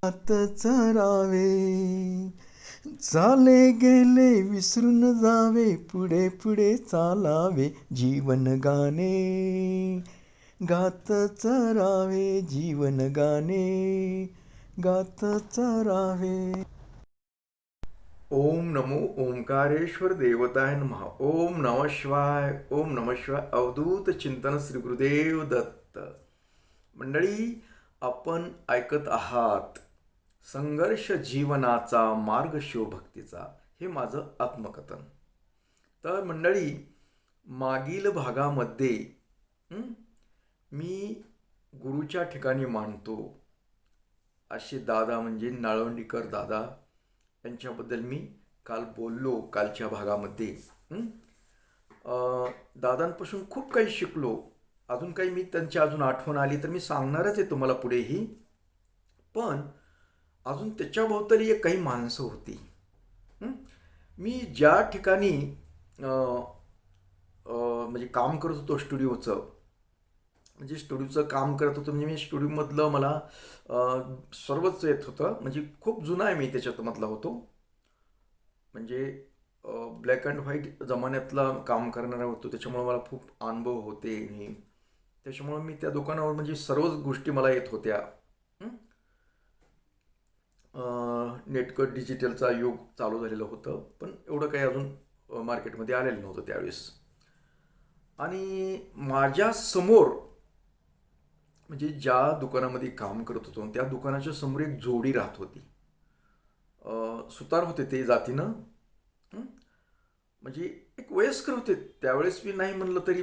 आत चरावे, चाले गेले विसरून जावे, पुढे पुढे चालावे, जीवन गाणे गात चरावे, जीवन गाणे गात चरावे. ओम नमो ओंकारेश्वर देवताय नमः. ओम नमः शिवाय. ओम नमः शिवाय. अवधूत चिंतन श्री गुरुदेव दत्त. मंडळी, आपण ऐकत आहात संघर्ष जीवनाचा मार्ग शिवभक्तीचा, हे माझं आत्मकथन. तर मंडळी, मागील भागामध्ये मी गुरुच्या ठिकाणी मांडतो असे दादा म्हणजे नाळवंडीकर दादा यांच्याबद्दल मी काल बोललो. कालच्या भागामध्ये दादांपासून खूप काही शिकलो. अजून काही मी त्यांची अजून आठवण आली तर मी सांगणारच आहे तुम्हाला पुढेही. पण अजून त्याच्याभोवताली एक काही माणसं होती. मी ज्या ठिकाणी म्हणजे काम करत होतो स्टुडिओचं काम करत होतो, म्हणजे मी स्टुडिओमधलं मला सर्वच येत होतं. म्हणजे खूप जुना आहे मी त्याच्यातमधला होतो. म्हणजे ब्लॅक अँड व्हाईट जमान्यातला काम करणारा होतो, त्याच्यामुळे मला खूप अनुभव होते. आणि त्याच्यामुळे मी त्या दुकानावर म्हणजे सर्वच गोष्टी मला येत होत्या. नेटकट डिजिटलचा युग चालू झालेलं होतं, पण एवढं काही अजून मार्केटमध्ये आलेलं नव्हतं त्यावेळेस. आणि माझ्या समोर म्हणजे ज्या दुकानामध्ये काम करत होतो त्या दुकानाच्या समोर एक जोडी राहत होती. सुतार होते ते जातीनं. म्हणजे एक वयस्कर होते त्यावेळेस. मी नाही म्हणलं तरी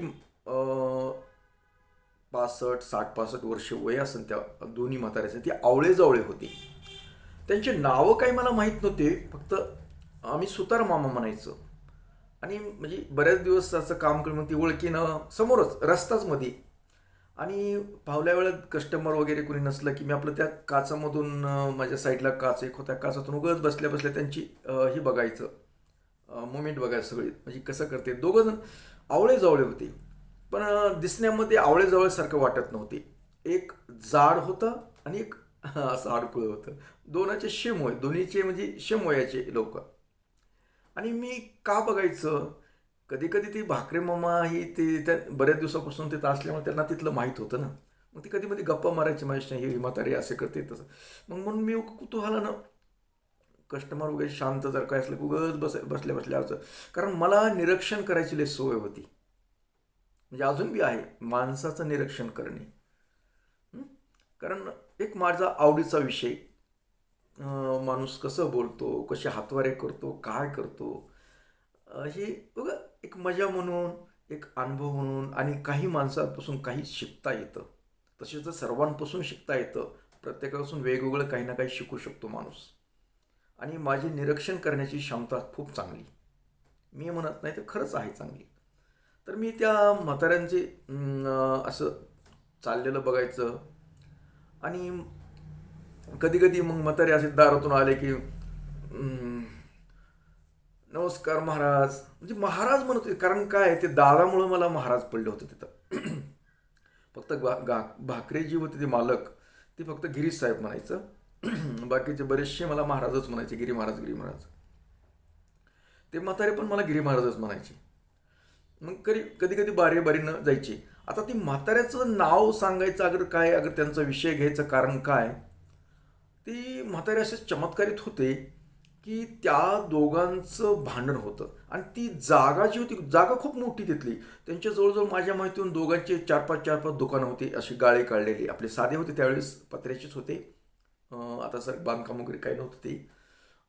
65-60-65 वर्ष वय असेल त्या दोन्ही म्हाताऱ्याचे. ती आवळे जवळे होती. त्यांचे नावं काही मला माहीत नव्हते, फक्त आम्ही सुतार मामा म्हणायचो. आणि म्हणजे बऱ्याच दिवस असं काम करून ती ओळखीनं समोरच रस्ताच मध्ये. आणि पावल्या वेळात कस्टमर वगैरे कोणी नसलं की मी आपलं त्या काचामधून माझ्या साईडला काच एक होत्या, काचातून उगाच बसल्या बसल्या त्यांची ही बघायचं, मुवमेंट बघायचं सगळी, म्हणजे कसं करते. दोघं जण आवळे जवळे होते, पण दिसण्यामध्ये आवळे जवळसारखं वाटत नव्हते. एक जाड होतं आणि एक असं आडकुळं होतं. दोनाचे शेम वय, दोन्हीचे म्हणजे शेम वयाचे लोक. आणि मी का बघायचं, कधी कधी ती भाकरे मामा ही ते त्या बऱ्याच दिवसापासून तिथं असल्यामुळे त्यांना तिथलं माहीत होतं ना. मग ती कधी मध्ये गप्पा मारायची माझ्या, ही म्हातारी असे करते तसं. मग म्हणून मी कुतूहलानं कस्टमर वगैरे शांत जर काय असलं उगाच बसल्या बसल्या असं. कारण मला निरीक्षण करायची लय सवय होती, म्हणजे अजून बी आहे माणसाचं निरीक्षण करणे. कारण एक माझा आवडीचा विषय, माणूस कसं बोलतो, कसे हातवारे करतो, काय करतो, हे बघा एक मजा म्हणून, एक अनुभव म्हणून. आणि काही माणसांपासून काही शिकता येतं, तसेच सर्वांपासून शिकता येतं. प्रत्येकापासून वेगवेगळं काही ना काही शिकू शकतो माणूस. आणि माझी निरीक्षण करण्याची क्षमता खूप चांगली, मी म्हणत नाही तर खरंच आहे चांगली. तर मी त्या म्हाताऱ्यांचे असं चाललेलं बघायचं. आणि कधी कधी मग म्हातारे असे दारातून आले की नमस्कार महाराज, म्हणजे महाराज म्हणत होते. कारण काय, ते दादामुळं मला महाराज पडले होते तिथं. फक्त भाकरे जी होते ते मालक, ते फक्त गिरीश साहेब म्हणायचं. बाकीचे बरेचसे मला महाराजच म्हणायचे, गिरी महाराज गिरी महाराज. ते म्हातारे पण मला गिरी महाराजच म्हणायचे. मग कधी कधी बारीनं जायचे. आता ती म्हाताऱ्याचं नाव सांगायचं अगर काय, अगर त्यांचा विषय घ्यायचं कारण काय, ती म्हातारे असे चमत्कारित होते की त्या दोघांचं भांडण होतं. आणि ती जागा जी होती, जागा खूप मोठी तिथली. त्यांच्या जवळजवळ माझ्या माहितीहून दोघांचे 4-5 दुकानं होती, अशी गाळे काढलेली. आपले साधे होते त्यावेळेस, पत्र्याचेच होते. आता सर बांधकाम वगैरे काही नव्हतं ते.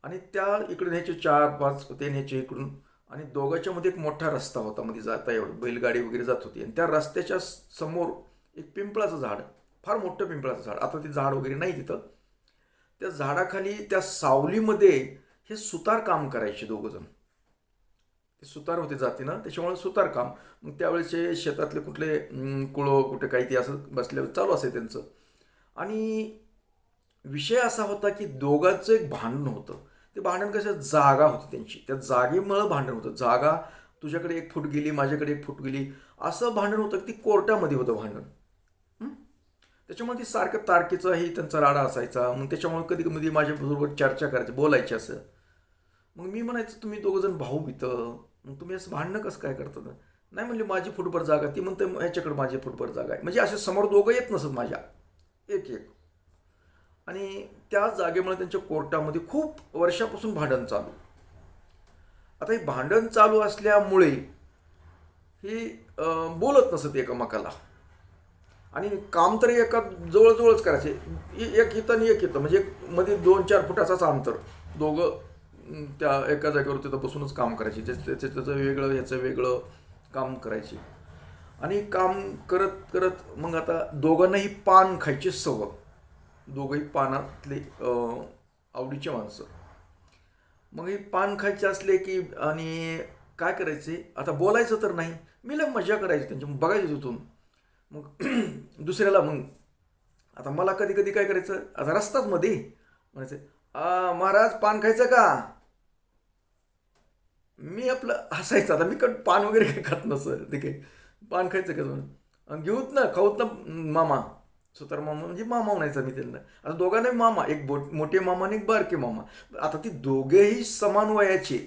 आणि त्या इकडून न्यायचे 4-5 होते, न्यायचे इकडून. आणि दोघांच्या मध्ये एक मोठा रस्ता होता, मध्ये जाता एवढं बैलगाडी वगैरे जात होती. आणि त्या रस्त्याच्या समोर एक पिंपळाचं झाड, फार मोठं पिंपळाचं झाड. आता ते झाड वगैरे नाही तिथं. त्या झाडाखाली त्या सावलीमध्ये हे सुतार काम करायचे दोघं जण. ते सुतार होते जातीनं, त्याच्यामुळे सुतार काम. मग त्यावेळेचे शेतातले कुठले कुळं कुठे काही ते असं बसल्यावर चालू असे त्यांचं. आणि विषय असा होता की दोघांचं एक भांडण होतं. ते भांडण कसं, जागा होती त्यांची, त्या जागेमुळं भांडण होतं. जागा तुझ्याकडे 1 फूट गेली, माझ्याकडे 1 फूट गेली, असं भांडण होतं की ती कोर्टामध्ये होतं भांडण. त्याच्यामुळे ती सारखं तारखेचाही त्यांचा राडा असायचा. मग त्याच्यामुळे कधी कधी माझ्याबरोबर चर्चा करायची, बोलायची असं. मग मी म्हणायचं तुम्ही दोघं जण भाऊ इथं, मग तुम्ही असं भांडणं कसं काय करतात? नाही म्हणले माझी फुटभर जागा, ती म्हणते ह्याच्याकडे माझी फुटभर जागा आहे. म्हणजे असे समोर दोघं येत नसत माझ्या, एक एक. आणि त्या जागेमुळे त्यांच्या कोर्टामध्ये खूप वर्षापासून भांडण चालू. आता हे भांडण चालू असल्यामुळे ही बोलत नसत एकमेकाला. आणि काम तरी एका जवळजवळच करायचे, एक इथं आणि एक इथं, म्हणजे मध्ये 2-4 फुटाचाच अंतर. दोघं त्या एका जागेवर तिथं बसूनच काम करायचे, त्याचं वेगळं ह्याचं वेगळं काम करायचे. आणि काम करत करत मग आता दोघांनाही पान खायची सवय, दोघंही पानातले आवडीचे माणसं. मग हे पान खायचे असले की आणि काय करायचे, आता बोलायचं तर नाही, मी लय मजा करायची त्यांच्या, मग बघायचं तिथून. मग दुसऱ्याला मग आता मला कधी कधी काय करायचं, आता रस्ताच मध्ये म्हणायचं महाराज पान खायचं का? मी आपलं हसायचं. आता मी पान वगैरे काही खात नसं, ते काही पान खायचं का म्हणून, घेऊत ना खाऊत ना मामा, सुतार मामा म्हणजे मामा म्हणायचा मी त्यांना. आता दोघांनाही मामा, एक मोठे मामा आणि एक बारके मामा. आता ती दोघेही समान वयाचे,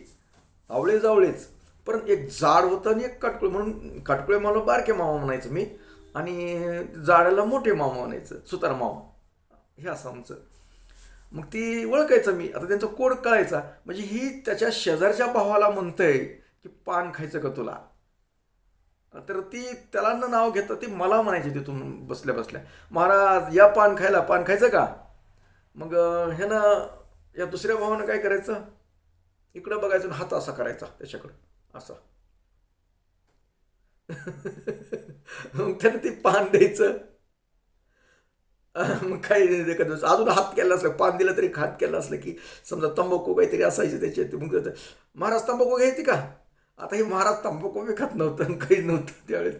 आवळे जावळेच, पण एक जाड होतं आणि एक काटकुळे, म्हणून काटकुळे मला बारके मामा म्हणायचं मी, आणि जाडाला मोठे मामा म्हणायचं, सुतार मामा, हे असं आमचं. मग ती ओळखायचं मी. आता त्यांचा कोड कळायचा, म्हणजे ही त्याच्या शेजारच्या भावाला म्हणतंय की पान खायचं का तुला, तर ती त्याला न नाव घेतं ती मला म्हणायची तिथून बसल्या बसल्या, महाराज या पान खायला, पान खायचं का? मग हे ना या दुसऱ्या भावानं काय करायचं, इकडं बघायचं, हात असा करायचा त्याच्याकडं असा. मग त्यानं ते पान द्यायचं. मग काही एखादं अजून हात केला असलं, पान दिलं तरी हात केला असलं की समजा तंबाखू काहीतरी असायचे त्याच्यात, मग महाराज तंबाखू घ्यायची का? आता हे महाराज तंबाखू बी खात नव्हतं आणि काही नव्हतं त्यावेळेस.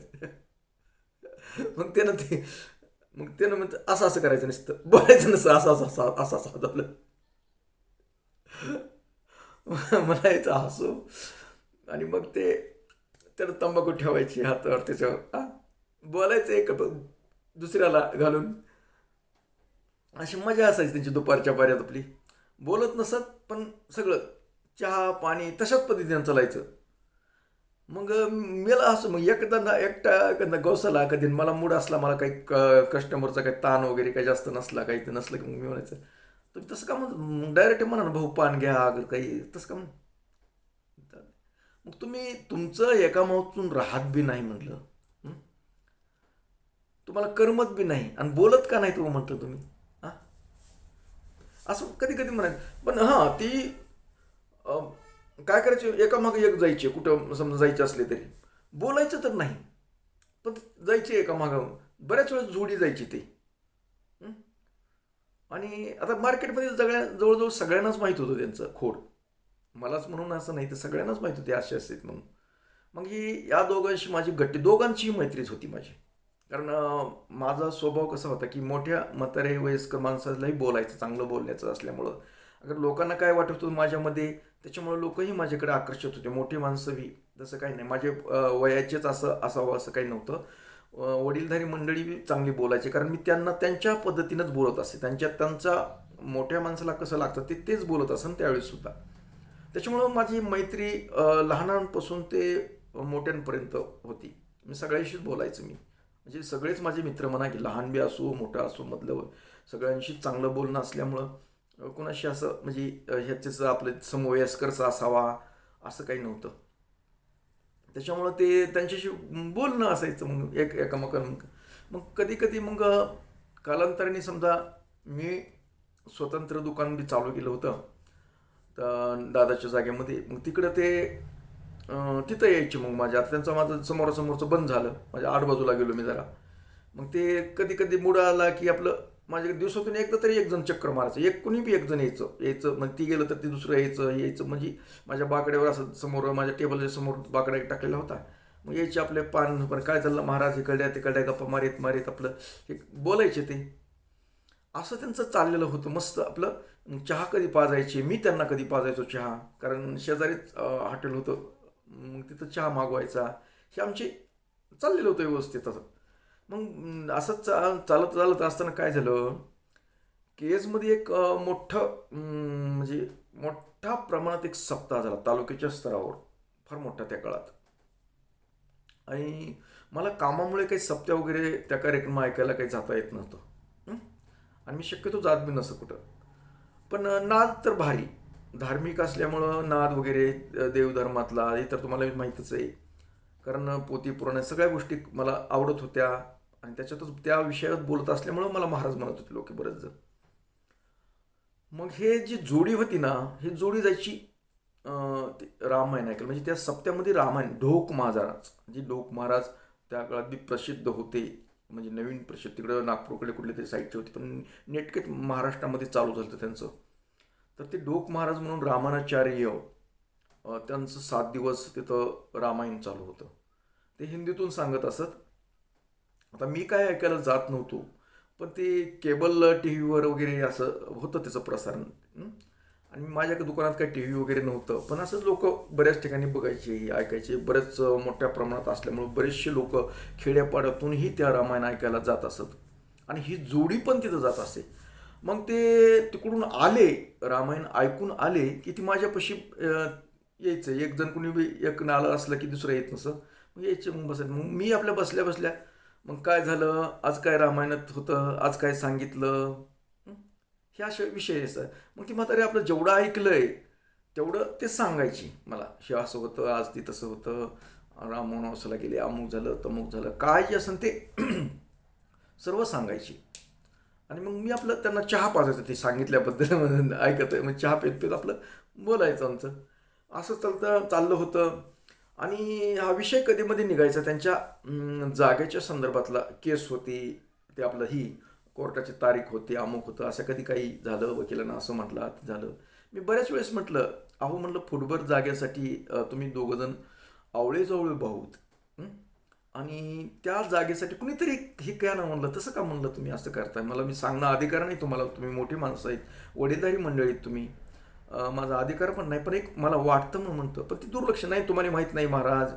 मग त्यानं म्हणतं असं असं करायचं नसतं, बोलायचं नसतं, असं असं असं असं असं झालं. मला यायचं हसू. आणि मग ते त्यानं तंबाखू ठेवायची हातावर, त्याच्यावर बोलायचं एक दुसऱ्याला घालून. अशी मजा असायची त्यांची दुपारच्या पाऱ्यात आपली. बोलत नसत पण सगळं चहा पाणी तशाच पद्धतीनं चालायचं. मग मला असं मग एकदा गवसाला कधी मला मूड असला, मला काही कस्टमरचा काही ताण वगैरे काही जास्त नसला, काही ते नसलं की मग मी म्हणायचं तुम्ही तसं का म्हणतो, डायरेक्ट म्हणा ना भाऊ पान घ्या, अगर काही तसं का म्हण. मग तुम्ही तुमचं एका मावतून राहत बी नाही म्हटलं, तुम्हाला करमत बी नाही आणि बोलत का नाही तुम्ही म्हटलं तुम्ही, असं कधी कधी म्हणायचं. पण हां ती काय करायचे, एकामागे एक जायचे, कुठं समजा जायचे असले तरी बोलायचं तर नाही, पण जायचे एकामागं, बऱ्याच वेळेस जोडी जायची ते. आणि आता मार्केटमध्ये जवळजवळ सगळ्यांनाच माहीत होतं त्यांचं खोड, मलाच म्हणून असं नाही तर सगळ्यांनाच माहीत होते असे असतात म्हणून. मग ही या दोघांशी माझी दोघांची मैत्रीच होती माझी. कारण माझा स्वभाव कसा होता की मोठ्या म्हातारे वयस्कर माणसालाही बोलायचं, चांगलं बोलण्याचं असल्यामुळं अगर लोकांना काय वाटत होतं माझ्यामध्ये, त्याच्यामुळे लोकही माझ्याकडे आकर्षित होते. मोठी माणसं बी तसं काही नाही, माझे वयाचेच असावं असं काही नव्हतं. वडीलधारी मंडळी बी चांगली बोलायची, कारण मी त्यांना त्यांच्या पद्धतीनंच बोलत असे, त्यांच्या मोठ्या माणसाला कसं लागतं तेच बोलत असेल त्यावेळेससुद्धा. त्याच्यामुळं माझी मैत्री लहानांपासून ते मोठ्यांपर्यंत होती. मी सगळ्यांशीच बोलायचं, मी म्हणजे सगळेच माझे मित्र म्हणा की लहान बी असो मोठा असो, मधलं सगळ्यांशी चांगलं बोलणं असल्यामुळं कोणाशी असं म्हणजे ह्याचेच आपलं समवयस्करचा असावा असं काही नव्हतं. त्याच्यामुळं ते त्यांच्याशी बोलणं असायचं. मग मग कधी कधी मग कालांतराने समजा मी स्वतंत्र दुकान बी चालू केलं होतं तर दादाच्या जागेमध्ये. मग तिकडं ते तिथं यायचे मग माझं समोरासमोरचं बंद झालं, माझ्या आडबाजूला गेलो मी जरा. मग ते कधी कधी मूड आला की आपलं माझ्याकडे दिवसातून एकदा तरी एक जण चक्कर मारायचं, कुणी बी एक जण यायचं. मग ती गेलं तर ती दुसरं यायचं. म्हणजे माझ्या बाकड्यावर असं समोर माझ्या टेबलच्या समोर बाकडा टाकलेला होता. मग यायचे आपले पान काय चाललं महाराज, इकडल्या तिकडल्या गप्पा मारीत आपलं हे बोलायचे. ते असं त्यांचं चाललेलं होतं मस्त आपलं. चहा कधी पाजायचे, मी त्यांना कधी पाजायचो चहा, कारण शेजारीच हॉटेल होतं. मग तिथं चहा मागवायचा, हे आमचे चाललेलं होतं व्यवस्थित असं. मग असंच चालत चालत असताना काय झालं, केजमध्ये एक मोठं म्हणजे मोठ्या प्रमाणात एक सप्ताह झाला तालुक्याच्या स्तरावर, फार मोठा त्या काळात. आणि मला कामामुळे काही सप्त्या वगैरे त्या कार्यक्रम ऐकायला काही जाता येत नव्हतं. हं? आणि मी शक्यतो जात बी नसं कुठं. पण नाद तर भारी, धार्मिक असल्यामुळं नाद वगैरे देवधर्मातला हे तर तुम्हाला माहीतच आहे. कारण पोथी पुराण सगळ्या गोष्टी मला आवडत होत्या. आणि त्याच्यातच त्या विषयात बोलत असल्यामुळं मला महाराज म्हणत होते लोक बरेच जण. मग हे जी जोडी होती ना, ही जोडी जायची ते रामायण ऐकायला. म्हणजे त्या सप्त्यामध्ये रामायण ढोक महाराज, जे ढोक महाराज त्या काळात बी प्रसिद्ध होते. म्हणजे नवीन प्रसिद्ध तिकडं नागपूरकडे कुठल्या तरी साईडचे होते, पण नेटकेच महाराष्ट्रामध्ये चालू झालं होतं त्यांचं. तर ते ढोक महाराज म्हणून रामानाचार्य, त्यांचं 7 दिवस तिथं रामायण चालू होतं. ते हिंदीतून सांगत असत. आता मी काय ऐकायला जात नव्हतो, पण ते केबल टी व्हीवर वगैरे असं होतं त्याचं प्रसारण. हं? आणि माझ्या दुकानात काही टी व्ही वगैरे नव्हतं, पण असंच लोक बऱ्याच ठिकाणी बघायचे ऐकायचे. बरेच मोठ्या प्रमाणात असल्यामुळं बरेचसे लोक खेड्यापाड्यातूनही त्या रामायण ऐकायला जात असत. आणि ही जोडी पण तिथं जात असे. मग ते तिकडून आले, रामायण ऐकून आले की ती माझ्यापाशी यायचं. एक जण कुणी बी एक नालं असलं की दुसरं येत नसं, मग यायचे. मग बसायचं. मग मी आपल्या बसल्या बसल्या, मग काय झालं आज, काय रामायणात होतं आज, काय सांगितलं, हं? हे असे विषय असतात. मग ती म्हातारी आपलं जेवढं ऐकलंय तेवढं ते सांगायची मला. हे असं होतं आज, ती तसं होतं, राम वनवासाला गेले, अमुक झालं तमुक झालं, काय जे असेल ते सर्व सांगायची. आणि मग मी आपलं त्यांना चहा पाजायचं ते सांगितल्याबद्दल ऐकत आहे. मग चहा पेत पेत आपलं बोलायचं आमचं. असं चाललं होतं. आणि हा विषय कधीमध्ये निघायचा त्यांच्या जागेच्या संदर्भातला. केस होती, ते आपलं ही कोर्टाची तारीख होती, अमुक होतं, असं कधी काही झालं, वकिलांना असं म्हटलं ते झालं. मी बऱ्याच वेळेस म्हटलं, अहो म्हटलं फुटभर जागेसाठी तुम्ही दोघंजण आवळे भाऊत, हं? आणि त्या जागेसाठी कुणीतरी हे काय ना म्हणलं, तसं का म्हणलं तुम्ही असं करताय, मला मी सांगणं अधिकार नाही तुम्हाला, तुम्ही मोठी माणसं आहेत, वडीलधारी मंडळीत तुम्ही, माझा अधिकार पण नाही, पण एक मला वाटतं म्हणून म्हणतं. पण ती दुर्लक्ष, नाही तुम्हाला माहीत नाही महाराज,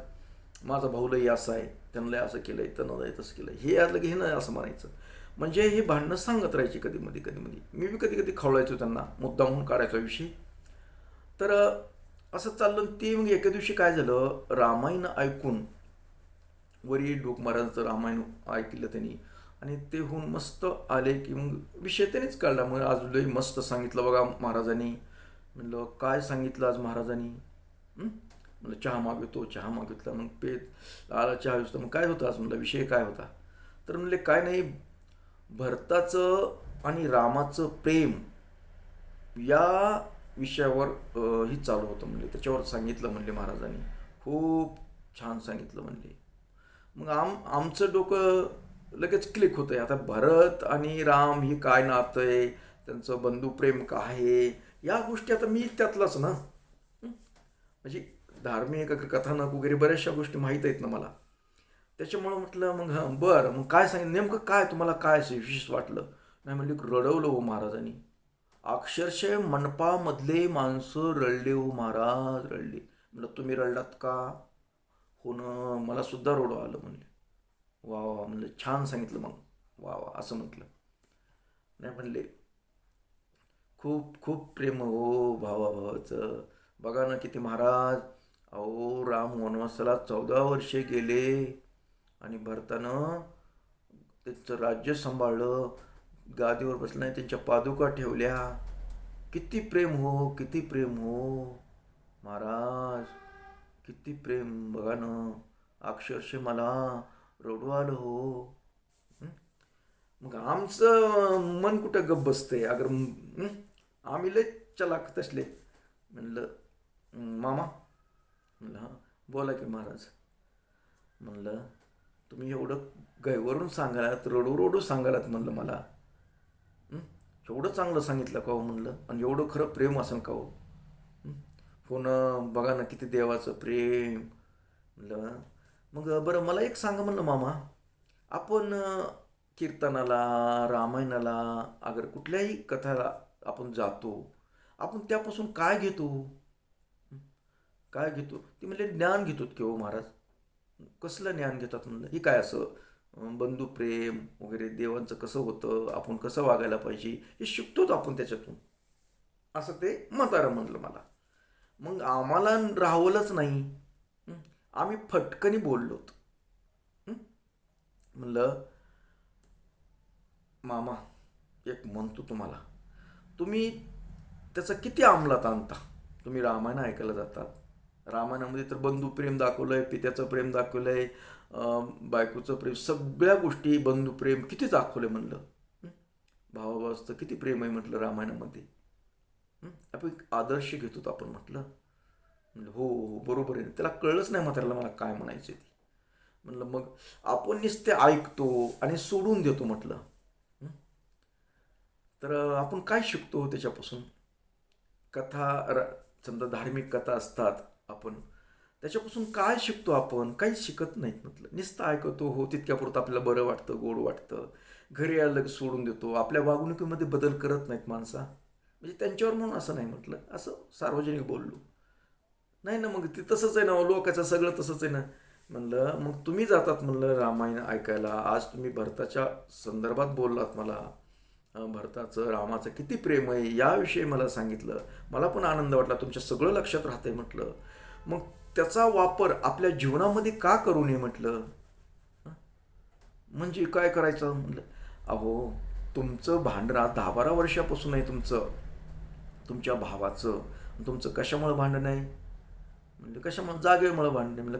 माझा भाऊ लई असं आहे, त्यांना लय असं केलंय, त्यांना लय तसं केलं, हे आलं की हे नाही असं म्हणायचं. म्हणजे हे भांडणं सांगत राहायची कधीमध्ये कधीमध्ये. मी बी कधी कधी खवळायचो त्यांना, मुद्दा म्हणून काढायचा विषय. तर असं चाललं. ते मग एके दिवशी काय झालं, रामायण ऐकून वरी ढोक महाराजांचं रामायण ऐकलं त्यांनी. आणि ते होऊन मस्त आले की मग विषय त्यानेच काढला. मग आज लय मस्त सांगितलं बघा महाराजांनी. म्हणलं काय सांगितलं आज महाराजांनी? म्हणलं चहा मागवतो, चहा मागितला. मग पेत आला चहा विसतो. मग काय होतं आज, म्हणलं विषय काय होता? तर म्हणले काय नाही, भरताचं आणि रामाचं प्रेम या विषयावर ही चालू होतं म्हणले, त्याच्यावर सांगितलं म्हणले महाराजांनी. खूप छान सांगितलं म्हणले. मग आमचं डोकं लगेच क्लिक होतं आहे. आता भरत आणि राम ही काय नातं आहे, त्यांचं बंधुप्रेम काय आहे, या गोष्टी आता मी त्यातलाच ना. म्हणजे धार्मिक कथानक वगैरे बऱ्याचशा गोष्टी माहीत आहेत ना मला. त्याच्यामुळं म्हटलं मग हां बरं, मग काय सांगितलं नेमकं, काय तुम्हाला काय असं विशेष वाटलं? नाही म्हणले रडवलं हो महाराजांनी. अक्षरशः मनपामधले माणसं रडले हो महाराज, रडले. म्हणलं तुम्ही रडलात का? हो ना, मला सुद्धा रडू आलं म्हणले. वा वा म्हणलं, छान सांगितलं मग, वा वा असं म्हटलं. नाही म्हणले खूप खूप प्रेम हो भावाभावाचं. बघा ना किती महाराज, अहो राम वनवासाला 14 वर्षे गेले आणि भरतानं त्यांचं राज्य सांभाळलं, गादीवर बसलं नाही, त्यांच्या पादुका ठेवल्या. किती प्रेम हो, किती प्रेम हो महाराज, किती प्रेम. बघा ना, अक्षरशः मला रडू आलं हो. मग आमचं मन कुठं गप्प बसतंय अगर, आम्ही लय चलाक तसले. म्हणलं मामा, म्हणलं हां बोला की महाराज. म्हणलं तुम्ही एवढं गैवरून सांगालात, रडू रडू सांगालात म्हणलं मला, एवढं चांगलं सांगितलं का हो म्हणलं, आणि एवढं खरं प्रेम असं का हो? हो ना, बघा ना किती देवाचं प्रेम. म्हणलं मग बरं मला एक सांगा म्हणलं मामा, आपण कीर्तनाला, रामायणाला, अगर कुठल्याही कथाला आपण जातो, आपण त्यापासून काय घेतो? काय घेतो? ती म्हणले ज्ञान घेतो की हो महाराज. कसलं ज्ञान घेतात म्हणलं? ही काय असं बंधुप्रेम वगैरे देवांचं कसं होतं, आपण कसं वागायला पाहिजे हे शिकतोच आपण त्याच्यातून, असं ते म्हातारं म्हणलं मला. मग आम्हाला राहवलंच नाही. आम्ही फटकनी बोललोत. म्हणलं, मामा एक म्हणतो तुम्हाला, तुम्ही त्याचं किती अंमलात आणता? तुम्ही रामायण ऐकायला जातात, रामायणामध्ये तर बंधुप्रेम दाखवलंय, पित्याचं प्रेम दाखवलंय, बायकोचं प्रेम, सगळ्या गोष्टी बंधुप्रेम किती दाखवलंय. म्हणलं भावाभावाचं किती प्रेम आहे म्हटलं रामायणामध्ये. आपण आदर्श घेतो आपण म्हटलं. म्हणलं हो हो बरोबर आहे. त्याला कळलंच नाही म्हाताऱ्याला मला काय म्हणायचं ते. म्हणलं मग आपण नुसते ऐकतो आणि सोडून देतो म्हटलं. तर आपण काय शिकतो त्याच्यापासून? समजा धार्मिक कथा असतात, आपण त्याच्यापासून काय शिकतो? आपण काही शिकत नाहीत म्हटलं. नुसतं ऐकतो, हो तितक्यापुरतं आपल्याला बरं वाटतं, गोड वाटतं, घरी आलं की सोडून देतो. आपल्या वागणुकीमध्ये बदल करत नाहीत माणसा. म्हणजे त्यांच्यावर म्हणून असं नाही म्हटलं, असं सार्वजनिक बोललो नाही ना. मग ते तसंच आहे ना, लोकांचं सगळं तसंच आहे ना. म्हणलं मग तुम्ही जातात म्हणलं रामायण ऐकायला, आज तुम्ही भरताच्या संदर्भात बोललात मला, भरताचं रामाचं किती प्रेम आहे याविषयी मला सांगितलं, मला पण आनंद वाटला, तुमच्या सगळं लक्षात राहतंय म्हटलं. मग त्याचा वापर आपल्या जीवनामध्ये का करू नये म्हटलं? म्हणजे काय करायचं म्हटलं? अहो तुमचं भांडण 10-12 वर्षापासून आहे तुमच्या भावाचं, तुमचं कशामुळे भांडण आहे? म्हणजे कशामुळे? जागेमुळे भांडणे. म्हणलं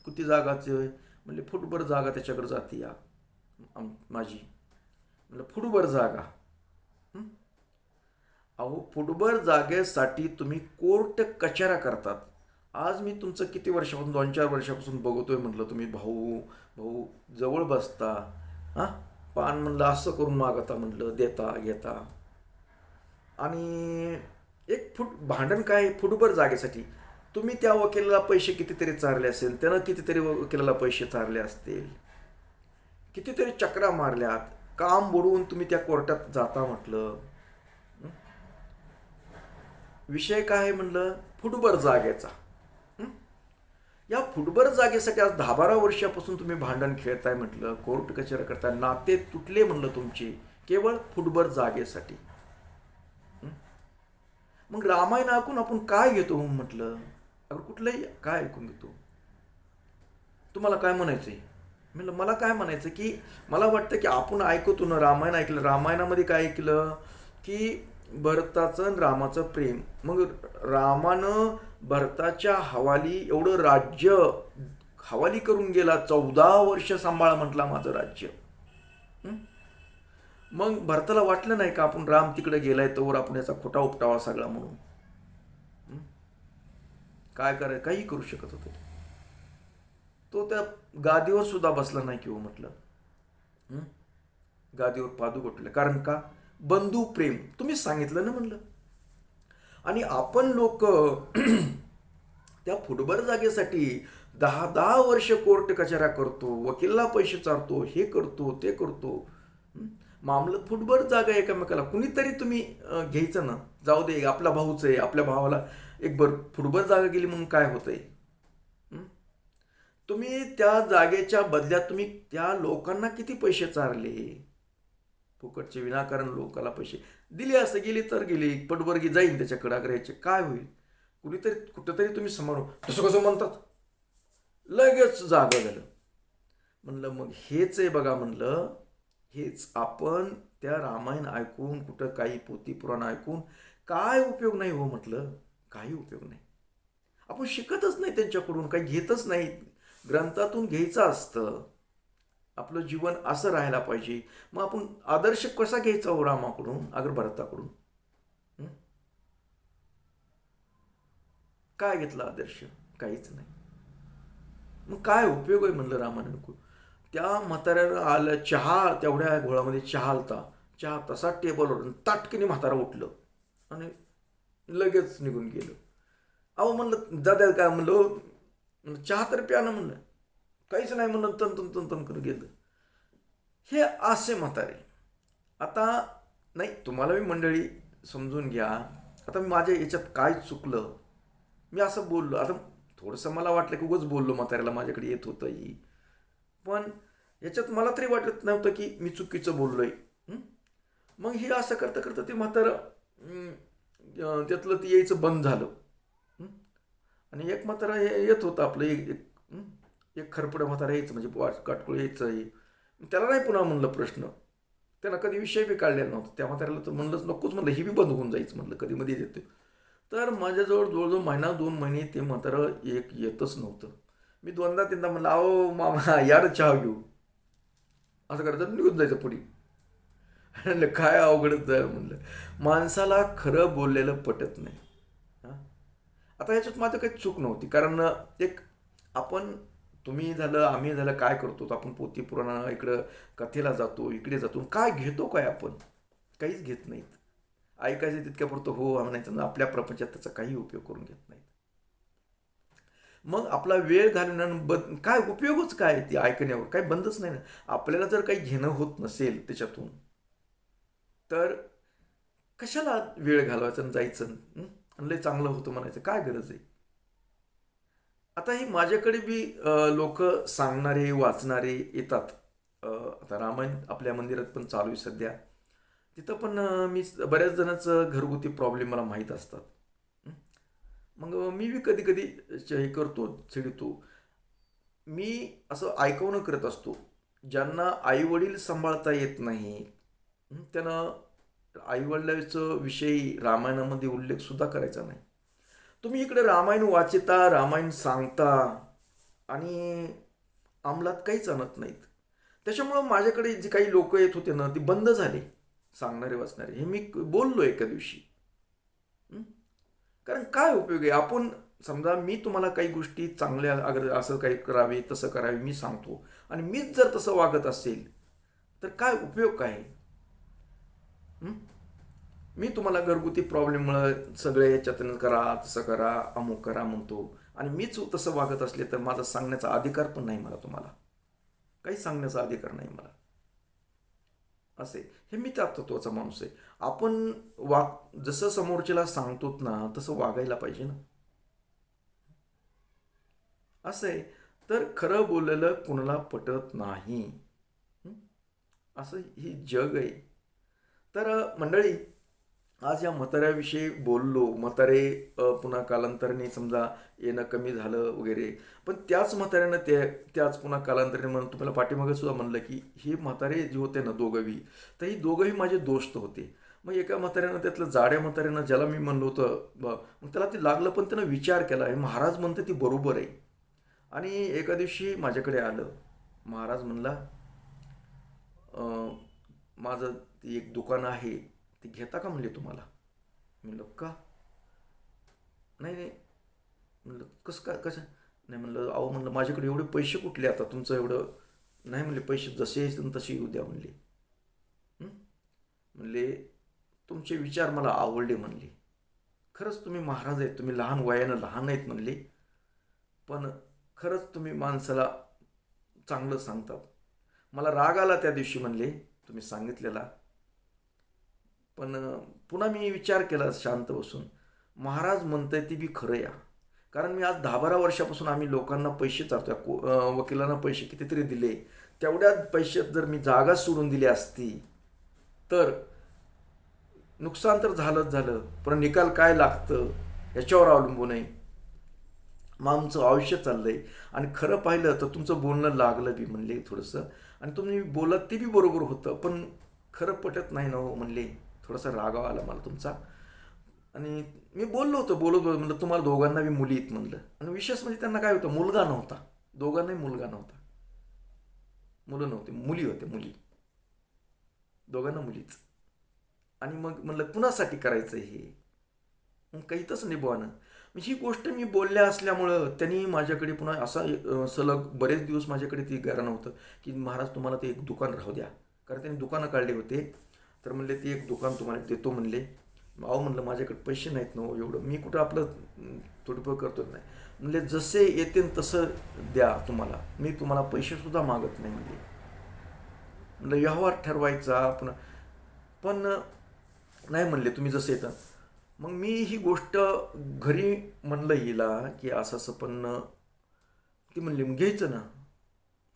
किती जागाचे? म्हणजे फुटभर जागा त्याच्याकडे जाते या माझी. म्हणलं फुटभर जागा? अहो फुटभर जागेसाठी तुम्ही कोर्ट कचेऱ्या करतात. आज मी तुमचं किती वर्षापासून, 2-4 वर्षापासून बघतोय म्हटलं, तुम्ही भाऊ जवळ बसता, पान म्हणलं असं करून मागता, म्हटलं देता घेता, आणि एक भांडण काय फुटभर जागेसाठी. तुम्ही त्या वकिलाला पैसे कितीतरी चारले असेल, त्यानं कितीतरी वकिलाला पैसे चारले असतील, कितीतरी चक्रा मारल्यात, काम बुडवून तुम्ही त्या कोर्टात जाता म्हटलं. विषय काय आहे म्हणलं? फुटभर जागेचा. या फुटभर जागेसाठी आज 10-12 वर्षापासून तुम्ही भांडण खेळताय म्हटलं, कोर्ट कचेऱ्या करताय, नाते तुटले म्हणलं तुमचे केवळ फुटभर जागेसाठी. मग रामायण ऐकून आपण काय घेतो म्हटलं? अगर कुठलंही काय ऐकून घेतो? तुम्हाला काय म्हणायचंय? म्हणलं मला काय म्हणायचं की मला वाटतं की आपण ऐकतो ना, रामायण ऐकलं, रामायणामध्ये काय ऐकलं की भरताचं आणि रामाचं प्रेम. मग रामानं भरताच्या हवाली एवढं राज्य हवाली करून गेला, 14 वर्ष सांभाळा म्हटला माझं राज्य. मग भरताला वाटलं नाही का आपण राम तिकडे गेलाय तोवर आपण याचा खोटा उपटावा सगळा म्हणून? काय करायचं? काही करू शकत होते. तो त्या गादीवर सुद्धा बसला नाही किंवा म्हटलं, गादीवर पादू गोठले. कारण का? बंधू प्रेम. तुम्ही सांगितलं ना म्हणलं. आणि आपण लोक त्या फुटभर जागेसाठी 10-10 वर्ष कोर्ट कचेऱ्या करतो, वकिलाला पैसे चारतो, हे करतो ते करतो. मामलं फुटभर जागा एकामेकाला कुणीतरी तुम्ही घ्यायचं ना. जाऊ दे, आपला भाऊच आहे, आपल्या भावाला एक फुटभर जागा गेली म्हणून काय होतंय? तुम्ही त्या जागेच्या बदल्यात तुम्ही त्या लोकांना किती पैसे चारले? फुकटचे विनाकारण लोकांना पैसे दिले असते, गेली तर गेली, पटवर्गी जाईल त्याच्याकडे, अग्रहायचे काय होईल? कुणीतरी कुठंतरी तुम्ही समारोह तसं कसं म्हणतात, लगेच जागा झालं. म्हणलं मग हेच आहे बघा, म्हणलं हेच आपण त्या रामायण ऐकून, कुठं काही पोथी पुराण ऐकून काय उपयोग नाही हो म्हटलं, काही उपयोग नाही. आपण शिकतच नाही त्यांच्याकडून, काही घेतच नाही. ग्रंथातून घ्यायचं असतं. आपलं जीवन असं राहायला पाहिजे. मग आपण आदर्श कसा घ्यायचा हो रामाकडून, अगर भरताकडून? काय घेतला आदर्श? काहीच नाही. मग काय उपयोग आहे म्हणलं रामायण? त्या म्हाताऱ्यानं आलं, चहा तेवढ्या घोळामध्ये चहा आलता, चहा तसा टेबलवर ताटकीने म्हातारा उठलं आणि लगेच निघून गेलं. अहो म्हणलं दादा काय म्हणलं, चहा तर प्या ना म्हणलं, काहीच नाही म्हणलं, तन करून गेलं. हे असे म्हातारे. आता नाही, तुम्हाला मी मंडळी समजून घ्या. आता मी माझ्या याच्यात काय चुकलं, मी असं बोललो. आता थोडंसं मला वाटलं की उगाच बोललो, म्हाताऱ्याला माझ्याकडे येत होतं ही. पण याच्यात मला तरी वाटत नव्हतं की मी चुकीचं बोललोय. मग हे असं करता करता ते म्हातारं त्यातलं ते यायचं बंद झालं. हं? आणि एक म्हातारा हे येत होतं आपलं एक एक हं? एक खरपुडं म्हातारा यायचं, म्हणजे काटकुळ यायचं हे. त्याला नाही पुन्हा म्हणलं प्रश्न. त्यानं कधी विषय बी काढलेला नव्हता. त्या म्हाताऱ्याला तर म्हणलंच नकोच, म्हणलं ही बी बंद होऊन जायचं म्हणलं, कधी मध्ये येते. तर माझ्याजवळ जवळजवळ महिना 2 महिने ते म्हातारं एक येतच नव्हतं. मी दोनदा तीनदा म्हणलं, अहो मामा या रे चहा घेऊ, असं करायचं निघून जायचं पुढे. म्हणलं काय अवघडच झालं म्हणलं. माणसाला खरं बोललेलं पटत नाही. हां, आता ह्याच्यात माझं काही चूक नव्हती, कारण एक आपण तुम्ही झालं आम्ही झालं काय करतो, तर आपण पोथी पुराण इकडं कथेला जातो, इकडे जातो, काय घेतो काय आपण? काहीच घेत नाहीत. ऐकायचं तितक्यापुरतं हो म्हणायचं ना, आपल्या प्रपंचात त्याचा काही उपयोग करून घेत नाहीत. मग आपला वेळ घालवण्यानं काय उपयोगच काय ती ऐकण्यावर? काही बंदच नाही ना. आपल्याला जर काही घेणं होत नसेल त्याच्यातून, तर कशाला वेळ घालवायचा आणि जायचं आणि लय चांगलं होतं म्हणायचं, काय गरज आहे? आता ही माझ्याकडे बी लोक सांगणारे वाचणारे येतात. आता रामायण आपल्या मंदिरात पण चालू आहे सध्या. तिथं पण मी बऱ्याच जणांचं घरगुती प्रॉब्लेम मला माहीत असतात. हं. मग मी बी कधी कधी हे करतो, चिडतो. मी असं ऐकवणं करत असतो. ज्यांना आईवडील सांभाळता येत नाही, त्यांना आईवडिलांचं विषयी रामायणामध्ये उल्लेख सुद्धा करायचा नाही. तुम्ही इकडे रामायण वाचिता, रामायण सांगता आणि अंमलात काहीच आणत नाहीत. त्याच्यामुळं माझ्याकडे जे काही लोक येत होते ना, ती बंद झाले सांगणारे वाचणारे. हे मी बोललो एका दिवशी. हं? कारण काय उपयोग आहे? आपण समजा मी तुम्हाला काही गोष्टी चांगल्या, अगर असं काही करावे तसं करावे मी सांगतो, आणि मीच जर तसं वागत असेल तर काय उपयोग काय आहे? हं? मी तुम्हाला घरगुती प्रॉब्लेममुळं सगळे याच्यातून करा, तसं करा, अमुक करा म्हणतो, आणि मीच तसं वागत असले तर माझा सांगण्याचा अधिकार पण नाही मला. तुम्हाला काही सांगण्याचा अधिकार नाही मला. असे हे मी त्या तत्वाचा माणूस आहे. आपण जसं समोरच्याला सांगतोत ना तसं वागायला पाहिजे ना. असं आहे. तर खरं बोललेलं कुणाला पटत नाही. हं? असं ही जग आहे. तर मंडळी, आज या म्हाताऱ्याविषयी बोललो. म्हातारे पुन्हा कालांतराने समजा येणं कमी झालं वगैरे, पण त्याच म्हाताऱ्यानं त्याच पुन्हा कालांतराने म्हणून तुम्हाला पाठीमागे सुद्धा म्हणलं की हे म्हातारे जे होते ना दोघंही, तर ही दोघंही माझे दोस्त होते. मग एका म्हाताऱ्यानं, त्यातलं जाड्या म्हाताऱ्यानं ज्याला मी म्हणलं होतं मग त्याला ते लागलं, पण त्यानं विचार केला, हे महाराज म्हणते ती बरोबर आहे. आणि एका दिवशी माझ्याकडे आलं. महाराज म्हणला, माझं ते एक दुकान आहे, ते घेता का म्हणले तुम्हाला? म्हणलं का? नाही नाही म्हणलं, कसं काय कसं नाही म्हणलं, अहो म्हणलं माझ्याकडे एवढे पैसे कुठले आता तुमचं एवढं? नाही म्हणले, पैसे जसे येतील तसे येऊ द्या म्हणले. हं? म्हणले तुमचे विचार मला आवडले म्हणले. खरंच तुम्ही महाराज आहेत, तुम्ही लहान वयानं लहान आहेत म्हणले, पण खरंच तुम्ही माणसाला चांगलं सांगतात. मला राग आला त्या दिवशी म्हणले तुम्ही सांगितलेला, पण पुन्हा मी विचार केला शांत बसून, महाराज म्हणताय ती बी खरं या. कारण मी आज 10-12 वर्षापासून आम्ही लोकांना पैसे चालतोय, वकिलांना पैसे कितीतरी दिले. तेवढ्या पैशात जर मी जागा सोडून दिली असती तर नुकसान तर झालंच झालं, पण निकाल काय लागतं याच्यावर अवलंबून आहे. मग आमचं आयुष्य चाललंय. आणि खरं पाहिलं तर तुमचं बोलणं लागलं बी म्हणले थोडंसं, आणि तुम्ही बोलत ते बी बरोबर होतं, पण खरं पटत नाही ना हो म्हणले. थोडासा रागावा आला मला तुमचा. आणि मी बोललो होतो बोलत होतो म्हणलं, तुम्हाला दोघांना बी मुली आहेत म्हणलं. आणि विशेष म्हणजे त्यांना काय होतं, मुलगा नव्हता. दोघांनाही मुलगा नव्हता, मुलं नव्हते, मुली होते, मुली. दोघांना मुलीच. आणि मग म्हणलं कुणासाठी करायचं हे? मग काहीतच निभवानं. ही गोष्ट मी बोलल्या असल्यामुळं त्यांनी माझ्याकडे पुन्हा असा सलग बरेच दिवस माझ्याकडे ती गाणं होतं की महाराज तुम्हाला ते एक दुकान राहू द्या. कारण त्यांनी दुकानं काढले होते. तर म्हणले ते एक दुकान तुम्हाला देतो म्हणले. अहो म्हणलं माझ्याकडे पैसे नाहीत ना एवढं, मी कुठं आपलं थोडंफार करतो नाही म्हणले, जसे येते तसं द्या तुम्हाला, मी तुम्हाला पैसेसुद्धा मागत नाही म्हणले. म्हणलं व्यवहार ठरवायचा पण नाही म्हणले तुम्ही जसं येतं. मग मी ही गोष्ट घरी म्हणलं हिला की असं असं, पण ती म्हणली मग घ्यायचं ना.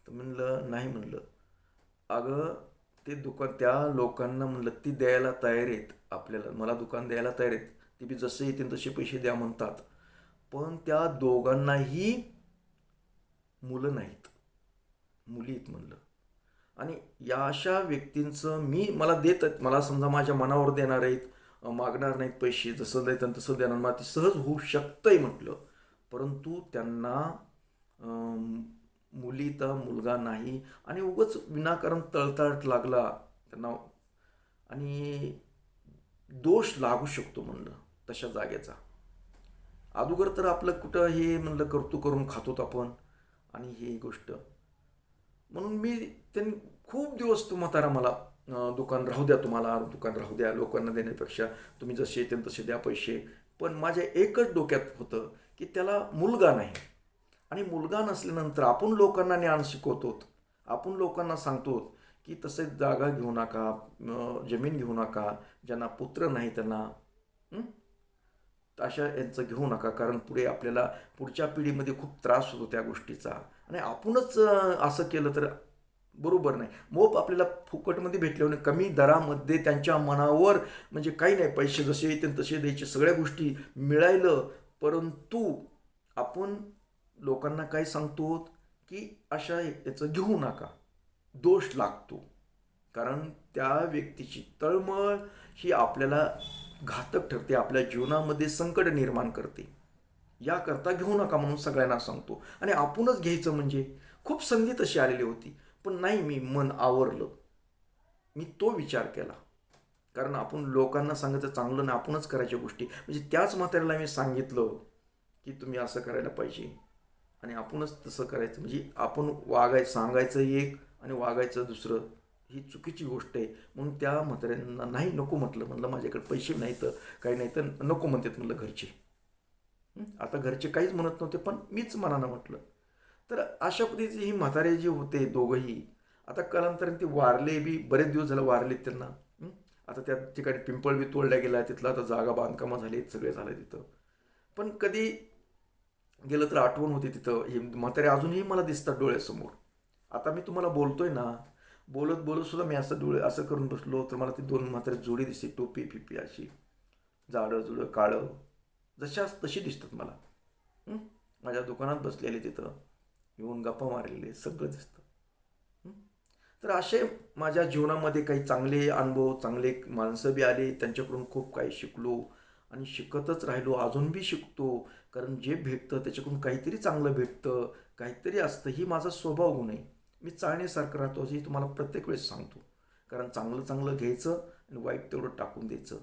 तर म्हणलं नाही म्हणलं, अगं ते दुकान त्या लोकांना म्हणलं ती द्यायला तयार आहेत आपल्याला, मला दुकान द्यायला तयार आहेत, ती बी जसे येतील तसे पैसे द्या म्हणतात. पण त्या दोघांनाही मुलं नाहीत, मुली आहेत म्हणलं. आणि या अशा व्यक्तींचं मला देत आहेत, मला समजा माझ्या मनावर देणार आहेत, मागणार नाहीत पैसे, जसं देतात तसं देणार, मला ते सहज होऊ शकतंय म्हटलं. परंतु त्यांना मुलीचा मुलगा नाही आणि उगाच विनाकारण तळतळाट लागला त्यांना आणि दोष लागू शकतो म्हणलं तशा जागेचा. अगोदर तर आपलं कुठं हे म्हणलं कौतुक करून खातोत आपण, आणि ही गोष्ट म्हणून मी त्यांनी खूप दिवस तो म्हातारा मला दुकान राहू द्या, तुम्हाला दुकान राहू द्या, लोकांना देण्यापेक्षा तुम्ही जसे येतील तसे द्या पैसे. पण माझ्या एकच डोक्यात होतं की त्याला मुलगा नाही, आणि मुलगा नसल्यानंतर आपण लोकांना ज्ञान शिकवतो, आपण लोकांना सांगतो की तसे जागा घेऊ नका, जमीन घेऊ नका, ज्यांना पुत्र नाही त्यांना अशा यांचं घेऊ नका, कारण पुढे आपल्याला पुढच्या पिढीमध्ये खूप त्रास होतो त्या गोष्टीचा. आणि आपणच असं केलं तर बरोबर नाही. मोप आपल्याला फुकटमध्ये भेटल्याने कमी दरामध्ये त्यांच्या मनावर म्हणजे काही नाही, पैसे जसे येतील तसे द्यायचे, सगळ्या गोष्टी मिळायलं. परंतु आपण लोकांना काय सांगतो की अशा याचं घेऊ नका, दोष लागतो. कारण त्या व्यक्तीची तळमळ ही आपल्याला घातक ठरते, आपल्या जीवनामध्ये संकट निर्माण करते. याकरता घेऊ नका म्हणून सगळ्यांना सांगतो. आणि आपणच घ्यायचं म्हणजे खूप संधी तशी आलेली होती, पण नाही, मी मन आवरलं, मी तो विचार केला. कारण आपण लोकांना सांगायचं चांगलं ना, आपणच करायच्या गोष्टी. म्हणजे त्याच म्हाताऱ्याला मी सांगितलं की तुम्ही असं करायला पाहिजे, आणि आपणच तसं करायचं. म्हणजे आपण सांगायचं एक आणि वागायचं दुसरं, ही चुकीची गोष्ट आहे. म्हणून त्या म्हाताऱ्यांना नाही, नको म्हटलं. म्हणलं माझ्याकडे पैसे नाही तर काही नाही तर नको म्हणतात म्हणलं घरचे. आता घरचे काहीच म्हणत नव्हते, पण मीच मनानं म्हटलं. तर अशा पद्धतीचे ही म्हातारे जे होते दोघंही, आता कालांतराने ते वारले बी, बरेच दिवस झाले वारलेत त्यांना. आता त्या ठिकाणी पिंपळ बी तोडल्या गेला, तिथला आता जागा बांधकामं झाली, सगळे झाले तिथं. पण कधी गेलं तर आठवण होते तिथं. हे म्हातारे अजूनही मला दिसतात डोळ्यासमोर. आता मी तुम्हाला बोलतोय ना, बोलत बोलत सुद्धा मी असं डोळे असं करून बसलो तर मला ती दोन म्हातारे जोडी दिसते, टोपी फिपी अशी, जाडं जुडं काळं, जशा तशी दिसतात मला. माझ्या दुकानात बसलेले तिथं येऊन गप्पा मारलेले सगळं दिसतं. तर असे माझ्या जीवनामध्ये काही चांगले अनुभव, चांगले माणसं बी आले, त्यांच्याकडून खूप काही शिकलो आणि शिकतच राहिलो, अजून बी शिकतो. कारण जे भेटतं त्याच्याकडून काहीतरी चांगलं भेटतं, काहीतरी असतं. ही माझा स्वभाव गुण आहे. मी चाळणीसारखं राहतो हे तुम्हाला प्रत्येक वेळेस सांगतो. कारण चांगलं चांगलं घ्यायचं आणि वाईट तेवढं टाकून द्यायचं.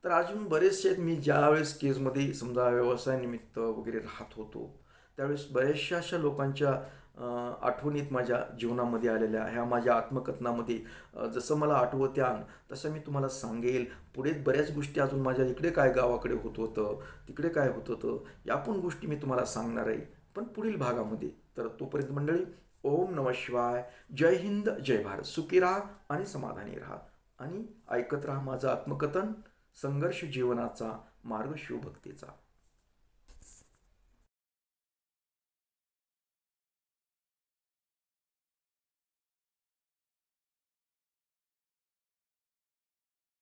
तर अजून बरेचसे आहेत. मी ज्यावेळेस केजमध्ये समजा व्यवसायानिमित्त वगैरे राहत होतो, त्यावेळेस बऱ्याचशा अशा लोकांच्या आठवणीत माझ्या जीवनामध्ये आलेल्या, ह्या माझ्या आत्मकथनामध्ये जसं मला आठवत्यान तसं मी तुम्हाला सांगेल. पुढे बऱ्याच गोष्टी अजून माझ्या इकडे काय गावाकडे होत होतं, तिकडे काय होत होतं, या पण गोष्टी मी तुम्हाला सांगणार आहे, पण पुढील भागामध्ये. तर तोपर्यंत मंडळी, ओम नमः शिवाय, जय हिंद, जय भारत. सुखी राहा आणि समाधानी राहा, आणि ऐकत राहा माझं आत्मकथन, संघर्ष जीवनाचा मार्ग शिवभक्तीचा.